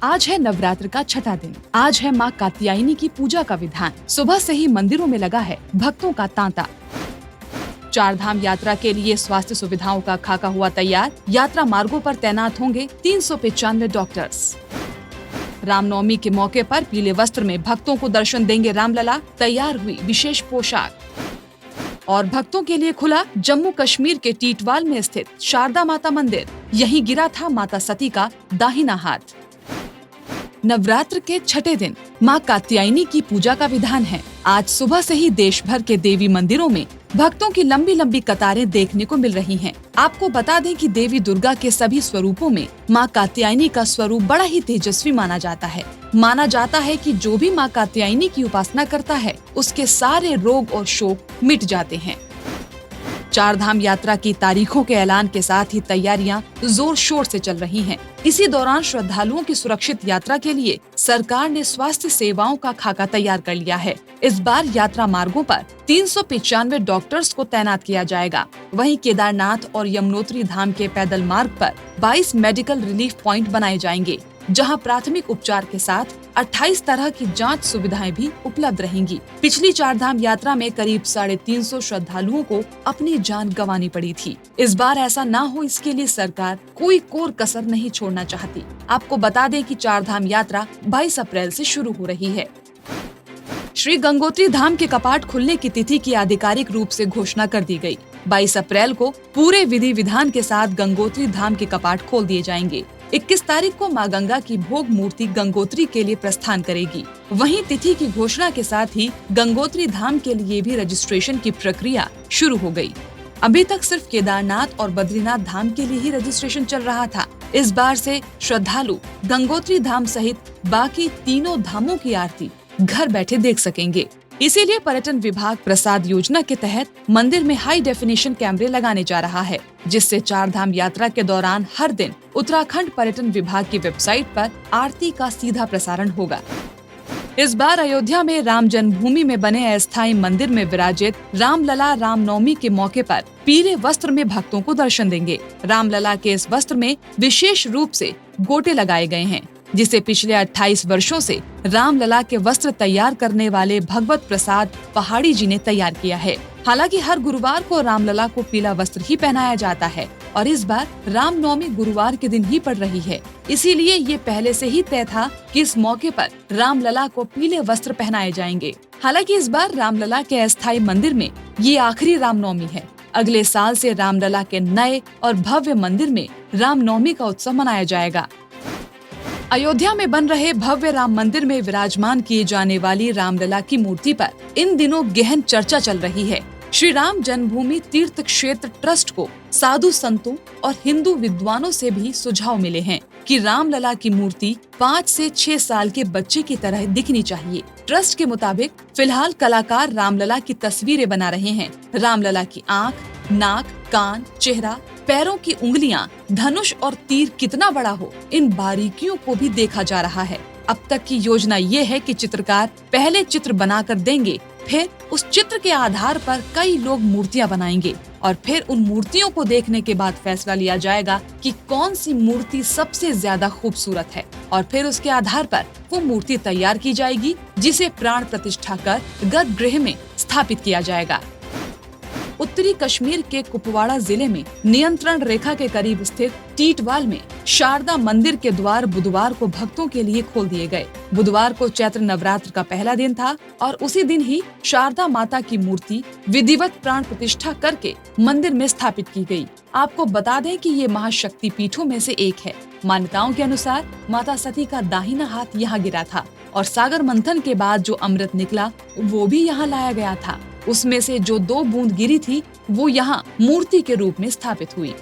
आज है नवरात्र का छठा दिन। आज है माँ कात्यायनी की पूजा का विधान। सुबह से ही मंदिरों में लगा है भक्तों का तांता। चारधाम यात्रा के लिए स्वास्थ्य सुविधाओं का खाका हुआ तैयार। यात्रा मार्गों पर तैनात होंगे 395 डॉक्टर्स। रामनवमी के मौके पर पीले वस्त्र में भक्तों को दर्शन देंगे रामलला। तैयार हुई विशेष पोशाक। और भक्तों के लिए खुला जम्मू कश्मीर के टीटवाल में स्थित शारदा माता मंदिर। यहीं गिरा था माता सती का दाहिना हाथ। नवरात्र के छठे दिन माँ कात्यायनी की पूजा का विधान है। आज सुबह से ही देश भर के देवी मंदिरों में भक्तों की लंबी लंबी कतारें देखने को मिल रही हैं। आपको बता दें कि देवी दुर्गा के सभी स्वरूपों में माँ कात्यायनी का स्वरूप बड़ा ही तेजस्वी माना जाता है। माना जाता है कि जो भी माँ कात्यायनी की उपासना करता है उसके सारे रोग और शोक मिट जाते हैं। चारधाम यात्रा की तारीखों के ऐलान के साथ ही तैयारियां जोर शोर से चल रही हैं। इसी दौरान श्रद्धालुओं की सुरक्षित यात्रा के लिए सरकार ने स्वास्थ्य सेवाओं का खाका तैयार कर लिया है। इस बार यात्रा मार्गों पर 395 डॉक्टर्स को तैनात किया जाएगा। वहीं केदारनाथ और यमुनोत्री धाम के पैदल मार्ग पर 22 मेडिकल रिलीफ पॉइंट बनाए जाएंगे, जहां प्राथमिक उपचार के साथ 28 तरह की जांच सुविधाएं भी उपलब्ध रहेंगी। पिछली चारधाम यात्रा में करीब 350 श्रद्धालुओं को अपनी जान गंवानी पड़ी थी। इस बार ऐसा ना हो, इसके लिए सरकार कोई कोर कसर नहीं छोड़ना चाहती। आपको बता दें कि चारधाम यात्रा 22 अप्रैल से शुरू हो रही है। श्री गंगोत्री धाम के कपाट खुलने की तिथि की आधिकारिक रूप से घोषणा कर दी गई। 22 अप्रैल को पूरे विधि विधान के साथ गंगोत्री धाम के कपाट खोल दिए जाएंगे। 21 तारीख को मां गंगा की भोग मूर्ति गंगोत्री के लिए प्रस्थान करेगी। वहीं तिथि की घोषणा के साथ ही गंगोत्री धाम के लिए भी रजिस्ट्रेशन की प्रक्रिया शुरू हो गई। अभी तक सिर्फ केदारनाथ और बद्रीनाथ धाम के लिए ही रजिस्ट्रेशन चल रहा था। इस बार से श्रद्धालु गंगोत्री धाम सहित बाकी तीनों धामों की आरती घर बैठे देख सकेंगे। इसीलिए पर्यटन विभाग प्रसाद योजना के तहत मंदिर में हाई डेफिनेशन कैमरे लगाने जा रहा है, जिससे चारधाम यात्रा के दौरान हर दिन उत्तराखंड पर्यटन विभाग की वेबसाइट पर आरती का सीधा प्रसारण होगा। इस बार अयोध्या में राम जन्मभूमि में बने अस्थायी मंदिर में विराजित रामलला रामनवमी के मौके पर पीले वस्त्र में भक्तों को दर्शन देंगे। रामलला के इस वस्त्र में विशेष रूप से गोटे लगाए गए हैं, जिसे पिछले 28 वर्षों से रामलला के वस्त्र तैयार करने वाले भगवत प्रसाद पहाड़ी जी ने तैयार किया है। हालांकि हर गुरुवार को रामलला को पीला वस्त्र ही पहनाया जाता है और इस बार रामनवमी गुरुवार के दिन ही पड़ रही है। इसीलिए ये पहले से ही तय था कि इस मौके पर रामलला को पीले वस्त्र पहनाए जाएंगे। हालांकि इस बार रामलला के अस्थायी मंदिर में ये आखिरी रामनवमी है। अगले साल से रामलला के नए और भव्य मंदिर में रामनवमी का उत्सव मनाया जाएगा। अयोध्या में बन रहे भव्य राम मंदिर में विराजमान किए जाने वाली रामलला की मूर्ति पर इन दिनों गहन चर्चा चल रही है। श्री राम जन्मभूमि तीर्थ क्षेत्र ट्रस्ट को साधु संतों और हिंदू विद्वानों से भी सुझाव मिले हैं कि रामलला की मूर्ति 5 से 6 साल के बच्चे की तरह दिखनी चाहिए। ट्रस्ट के मुताबिक फिलहाल कलाकार रामलला की तस्वीरें बना रहे हैं। रामलला की आँख, नाक, कान, चेहरा, पैरों की उंगलियां, धनुष और तीर कितना बड़ा हो, इन बारीकियों को भी देखा जा रहा है। अब तक की योजना ये है कि चित्रकार पहले चित्र बनाकर देंगे, फिर उस चित्र के आधार पर कई लोग मूर्तियां बनाएंगे और फिर उन मूर्तियों को देखने के बाद फैसला लिया जाएगा कि कौन सी मूर्ति सबसे ज्यादा खूबसूरत है और फिर उसके आधार पर वो मूर्ति तैयार की जाएगी, जिसे प्राण प्रतिष्ठा कर गर्भगृह में स्थापित किया जाएगा। उत्तरी कश्मीर के कुपवाड़ा जिले में नियंत्रण रेखा के करीब स्थित टीटवाल में शारदा मंदिर के द्वार बुधवार को भक्तों के लिए खोल दिए गए। बुधवार को चैत्र नवरात्र का पहला दिन था और उसी दिन ही शारदा माता की मूर्ति विधिवत प्राण प्रतिष्ठा करके मंदिर में स्थापित की गई। आपको बता दें कि ये महाशक्ति पीठों में से एक है। मान्यताओं के अनुसार माता सती का दाहिना हाथ यहाँ गिरा था और सागर मंथन के बाद जो अमृत निकला वो भी यहाँ लाया गया था। उसमें से जो 2 बूंद गिरी थी वो यहाँ मूर्ति के रूप में स्थापित हुई।